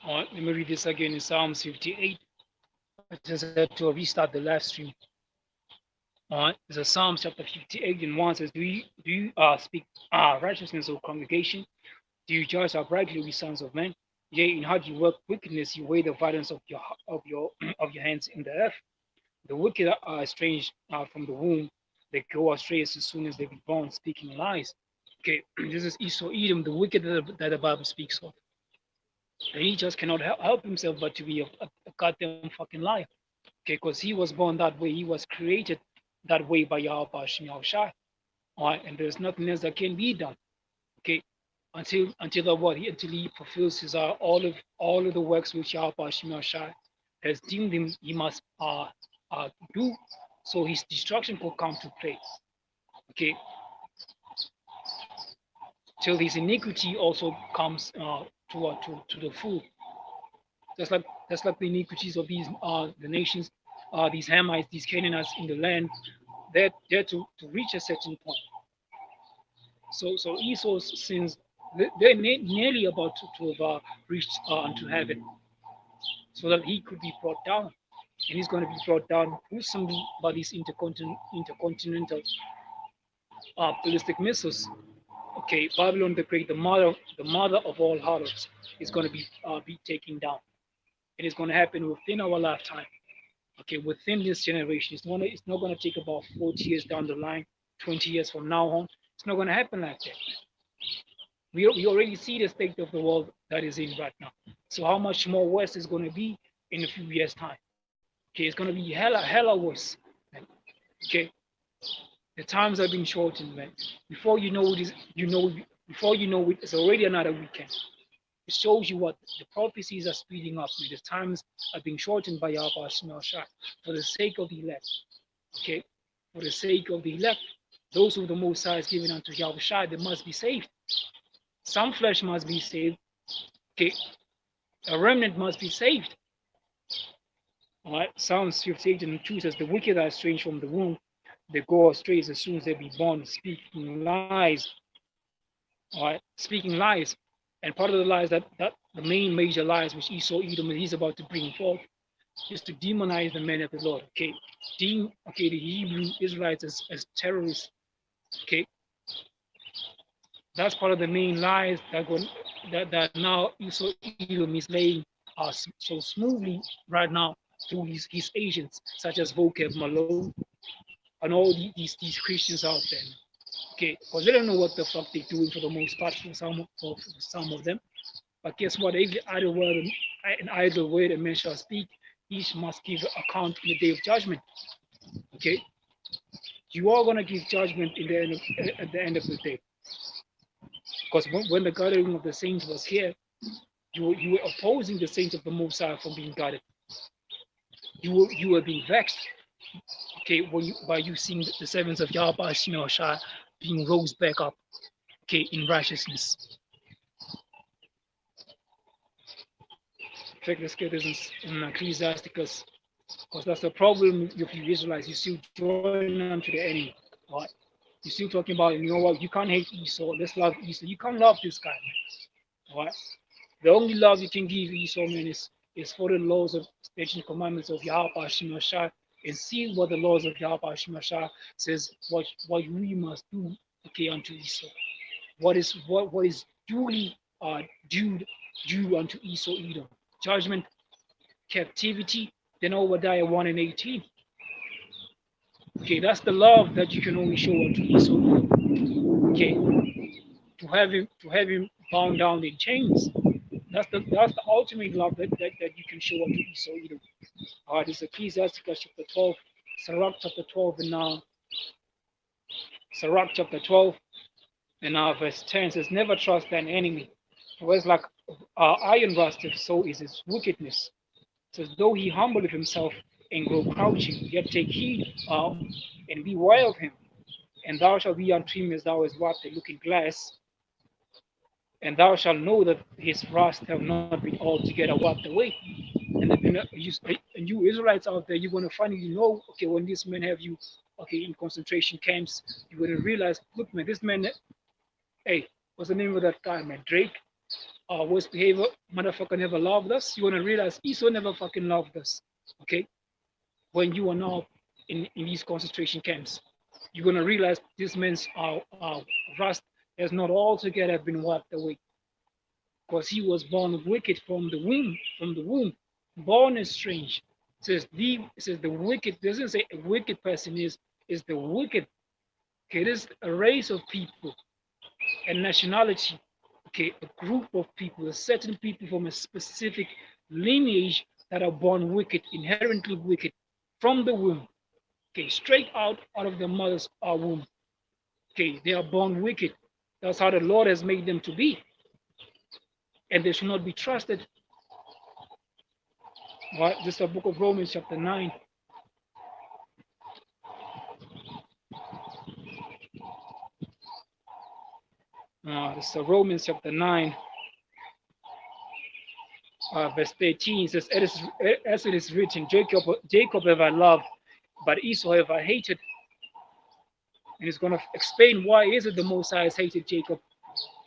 Let me read this again in Psalms 58. I just had to restart the live stream. It's a Psalms chapter 58 and 1 says, Do you speak righteousness, O congregation? Do you judge uprightly, we sons of men? Yea, in how you work wickedness, you weigh the violence of your of your hands in the earth. The wicked are estranged from the womb. They go astray as soon as they be born, speaking lies. Okay, this is Esau, Edom, the wicked that the Bible speaks of. And he just cannot help himself but to be a goddamn fucking liar. Okay, because he was born that way. He was created that way by Yahweh Shai. All right, and there's nothing else that can be done. Okay, until he fulfills his all of the works which Yahweh Shai has deemed him he must do, so his destruction could come to place. Okay, till his iniquity also comes to the full. Just like the iniquities of these the nations, these Hamites, these Canaanites in the land, they're to reach a certain point. So Esau's sins, they're nearly about to have reached unto heaven, so that he could be brought down, and he's going to be brought down gruesomely by these intercontinental ballistic missiles. Okay, Babylon the Great, the mother of all horrors, is going to be taken down. It is going to happen within our lifetime. Okay, within this generation. It's not going to take about 40 years down the line, 20 years from now on. It's not going to happen like that. We already see the state of the world that is in right now. So how much more worse is going to be in a few years' time? Okay, it's going to be hella worse. Okay, the times have been shortened, man. Before you know it, it's already another weekend. It shows you what the prophecies are speeding up. Man. The times are being shortened by Yahweh Shai for the sake of the elect. Okay, for the sake of the elect, those who the Most High is given unto Yahweh Shai, they must be saved. Some flesh must be saved. Okay, a remnant must be saved. All right, Psalms 58 and 2 says, The wicked are estranged from the womb. They go astray as soon as they be born, speaking lies. All right, speaking lies. And part of the lies that the main major lies which Esau, Edom, is about to bring forth is to demonize the men of the Lord. Okay, the Hebrew Israelites as terrorists. Okay, that's part of the main lies that now Esau, Edom is laying so smoothly right now through his agents such as Vocab Malone and all these Christians out there. Okay, because they don't know what the fuck they're doing for the most part for some of them. But guess what? Every idle word a man shall speak, each must give account in the day of judgment. Okay, you are gonna give judgment at the end of the day. Because when the gathering of the saints was here, you were opposing the saints of the Most High from being gathered. You were being vexed. Okay, by you seeing the servants of Yahweh Shai being rose back up, okay, in righteousness. In fact, let's get this in Ecclesiasticus, because that's the problem with you Israelites. You still join them to the enemy, right? You're still talking about, you know what, you can't hate Esau, let's love Esau. You can't love this guy, man. All right? The only love you can give Esau, man, is for the laws of statutes and commandments of Yahweh Shai, and see what the laws of Yahweh Shai says what we must do, okay, unto Esau. What is duly due unto Esau Edom. Judgment, captivity, then Obadiah 1 and 18. Okay, that's the love that you can only show unto Esau. Okay, to have him bound down in chains. That's the ultimate love that you can show unto Esau Edom. This is Ecclesiasticus chapter 12, Sirach chapter 12, and Sirach chapter 12, and verse 10 says, Never trust thine enemy. For as like iron rusteth, so is his wickedness. It says, though he humbleth himself and grow crouching, yet take heed and beware of him. And thou shalt be unto him as thou hast wrapped a looking glass. And thou shalt know that his rust have not been altogether wiped away. And you Israelites out there, you're going to finally know, okay, when these men have you, okay, in concentration camps, you're going to realize, look, man, this man, hey, what's the name of that guy, man? Drake? worst behavior motherfucker never loved us, you're gonna realize Esau never fucking loved us. Okay, when you are now in these concentration camps, you're gonna realize this man's rust has not altogether been wiped away, because he was born wicked from the womb, born estranged. It says the wicked, doesn't say a wicked person is the wicked. Okay, it is a race of people, a nationality, okay, a group of people, a certain people from a specific lineage that are born wicked, inherently wicked from the womb. Okay, straight out of the mother's womb. Okay, they are born wicked. That's how the Lord has made them to be, and they should not be trusted. Right? This is the book of Romans, chapter 9. This is Romans chapter 9, verse 13. It says, as it is written, Jacob have I loved, but Esau have I hated. And it's going to explain why is it the Most High has hated Jacob.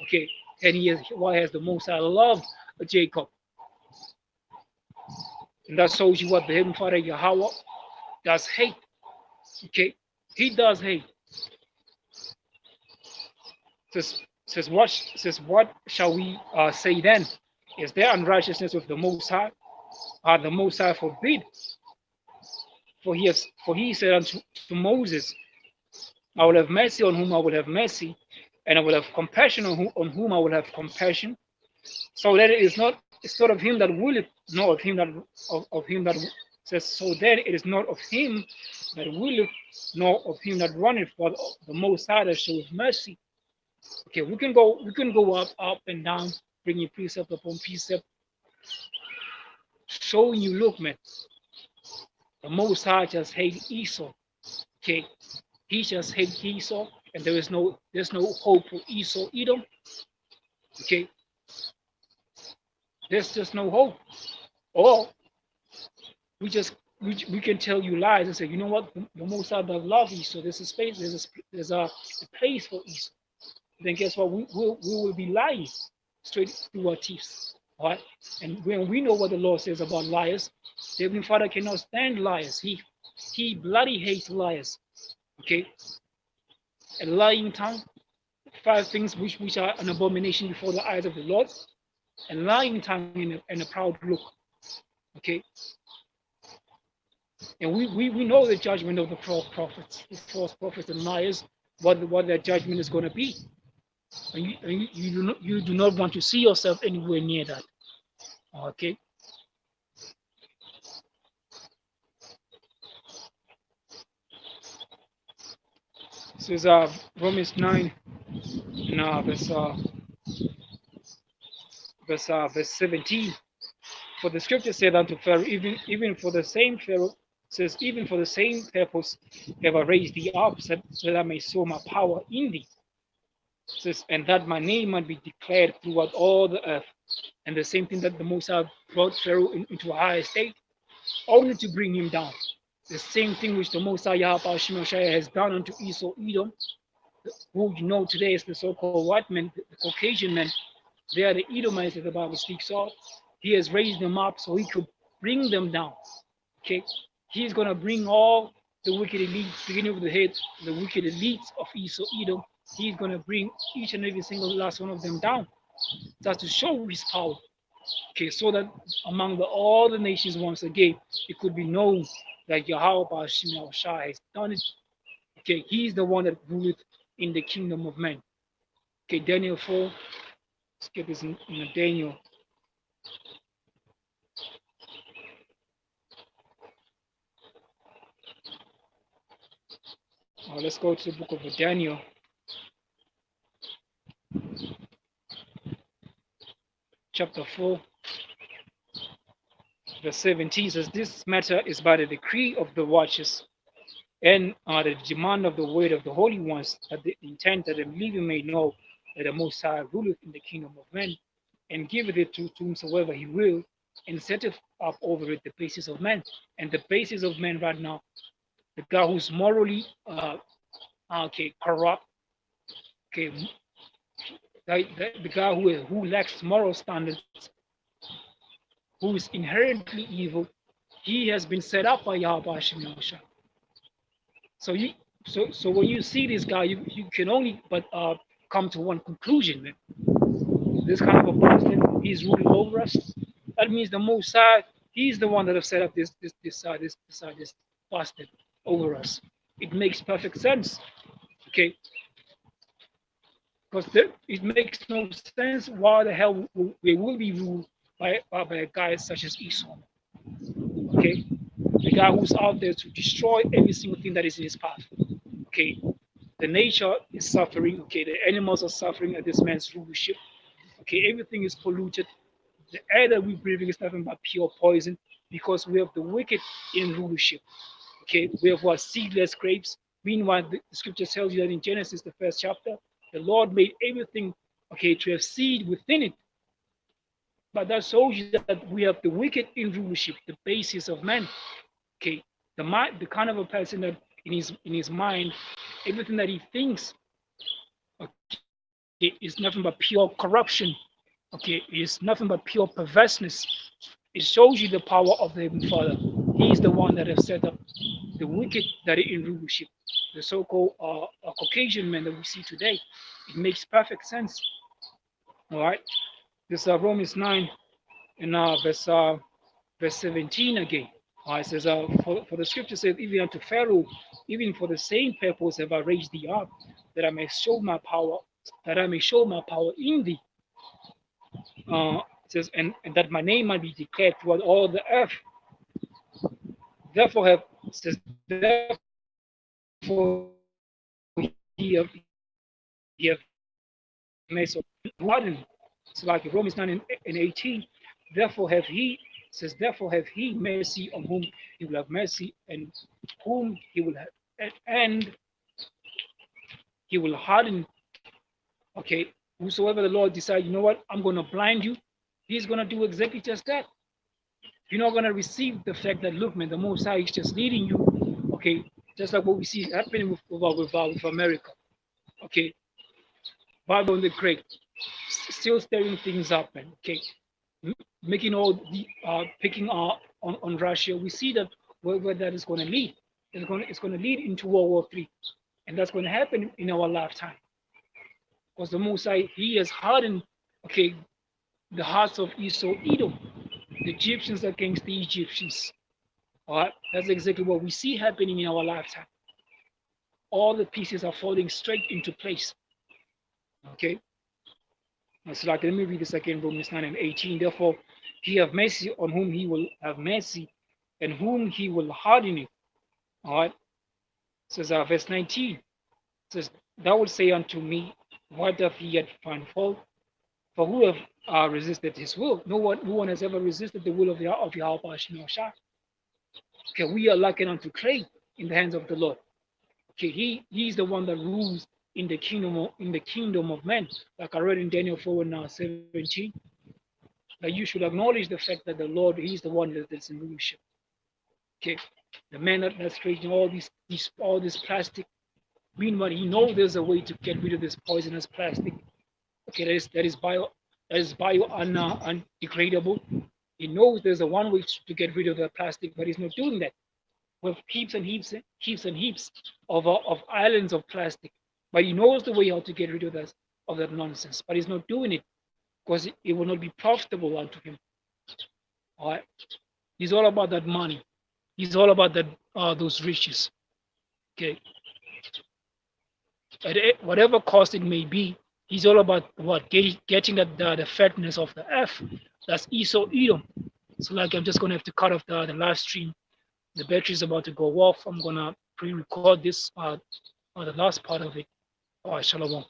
Okay, and why has the Most High loved Jacob. And that shows you what the Heavenly Father Yahweh does hate. Okay, he does hate. Says what shall we say then? Is there unrighteousness with the Most High? The Most High forbid. For he said unto Moses, I will have mercy on whom I will have mercy, and I will have compassion on whom I will have compassion. So that it's not of him that willeth, nor of him that says. So then it is not of him that willeth, nor of him that runneth, but the Most High that showeth mercy. Okay, we can go up and down, bringing precept upon precept, showing you, look, man, the Most High just hates Esau. Okay, he just hates Esau, and there's no hope for Esau, Edom. Okay, there's just no hope. Or we can tell you lies and say, you know what, the Most High does love Esau. There's a space, there's a place for Esau. Then guess what? We will be lying straight through our teeth. All right? And when we know what the Lord says about liars, the Heavenly Father cannot stand liars. He bloody hates liars. Okay? A lying tongue, 5 things which are an abomination before the eyes of the Lord, a lying tongue and a proud look. Okay? And we know the judgment of the false prophets and liars, what their judgment is going to be. And you do not want to see yourself anywhere near that. Okay. This is Romans 9, verse 17. For the scripture said unto Pharaoh, even for the same Pharaoh says, even for the same purpose have I raised thee up, so that I may show my power in thee. Says, and that my name might be declared throughout all the earth. And the same thing that the Most High brought Pharaoh into a higher state, only to bring him down. The same thing which the Most High YAHAWADAH has done unto Esau, Edom, who you know today is the so-called white men, the Caucasian men. They are the Edomites that the Bible speaks of. He has raised them up so he could bring them down. Okay, he's gonna bring all the wicked elites, beginning with the head, the wicked elites of Esau, Edom. He's going to bring each and every single last one of them down. That's to show his power. Okay, so that among all the nations, once again, it could be known that YAHAWADAH has done it. Okay, he's the one that ruleth in the kingdom of men. Okay, Daniel 4. Let's get this in Daniel. Let's go to the book of Daniel. Chapter 4, verse 17 says, this matter is by the decree of the watchers and the demand of the word of the holy ones, that the intent that the living may know that the Most High ruleth in the kingdom of men, and giveth it to whomsoever he will, and setteth up over it the basis of men. And the basis of men right now, the guy who's morally corrupt, okay, the guy who lacks moral standards, who is inherently evil, he has been set up by Yahweh Shemosha. So when you see this guy, you can only but come to one conclusion, man. This kind of a person, he's ruling over us. That means the Most High, he's the one that has set up this bastard over us. It makes perfect sense, okay? Because it makes no sense why the hell we will be ruled by a guy such as Esau, okay? The guy who's out there to destroy every single thing that is in his path, okay? The nature is suffering, okay? The animals are suffering at this man's rulership. Okay, everything is polluted. The air that we're breathing is nothing but pure poison because we have the wicked in rulership. Okay, we have what seedless grapes. Meanwhile, the scripture tells you that in Genesis, the 1st chapter, the Lord made everything, okay, to have seed within it. But that shows you that we have the wicked in rulership, the basis of man. Okay, the kind of a person that in his mind, everything that he thinks, okay, is nothing but pure corruption. Okay, it's nothing but pure perverseness. It shows you the power of the Heavenly Father. He's the one that has set up the wicked that are in rulership. The so-called Caucasian men that we see today. It makes perfect sense. All right. This Romans 9 and verse 17 again. All right, it says, for the scripture says, even unto Pharaoh, even for the same purpose have I raised thee up, that I may show my power, in thee. It says, and that my name might be declared throughout all the earth. Therefore have, it says, therefore he have made so hardened. It's like Romans 9 and 18. Therefore have he, says, therefore have he mercy on whom he will have mercy, and whom he will have, and he will harden. Okay, whosoever the Lord decides, you know what, I'm going to blind you, he's going to do exactly just that. You're not going to receive the fact that, look, man, the Most High is just leading you, okay, just like what we see happening with America, okay, Bible the Great, still stirring things up, man, okay, making all the picking on Russia. We see that where that is going to lead. It's going to lead into World War III, and that's going to happen in our lifetime. Because the Most High, he has hardened, okay, the hearts of Esau, Edom, the Egyptians against the Egyptians. All right, that's exactly what we see happening in our lifetime. All the pieces are falling straight into place. Okay. So like, let me read this again, Romans 9 and 18. Therefore, he have mercy on whom he will have mercy, and whom he will harden it. All right. It says verse 19. It says, thou wilt say unto me, what doth he yet find fault? For who have resisted his will? No one has ever resisted the will of Yahweh Shemosha. Okay, we are likened unto clay in the hands of the Lord. Okay, he's the one that rules in the kingdom of men, like I read in Daniel 4 and 17. That you should acknowledge the fact that the Lord, he's the one that's in rulership. Okay, the man that's creating all this plastic. Meanwhile, he knows there's a way to get rid of this poisonous plastic. Okay, that is bio undegradable. He knows there's a one way to get rid of the plastic, but he's not doing that. With heaps and heaps of islands of plastic, but he knows the way how to get rid of that nonsense. But he's not doing it because it will not be profitable unto him. All right, he's all about that money. He's all about that those riches. Okay. At whatever cost it may be, he's all about what? Getting the fatness of the earth. That's Esau, Edom. So like, I'm just going to have to cut off the live stream. The battery is about to go off. I'm going to pre-record this the last part of it. Shalom.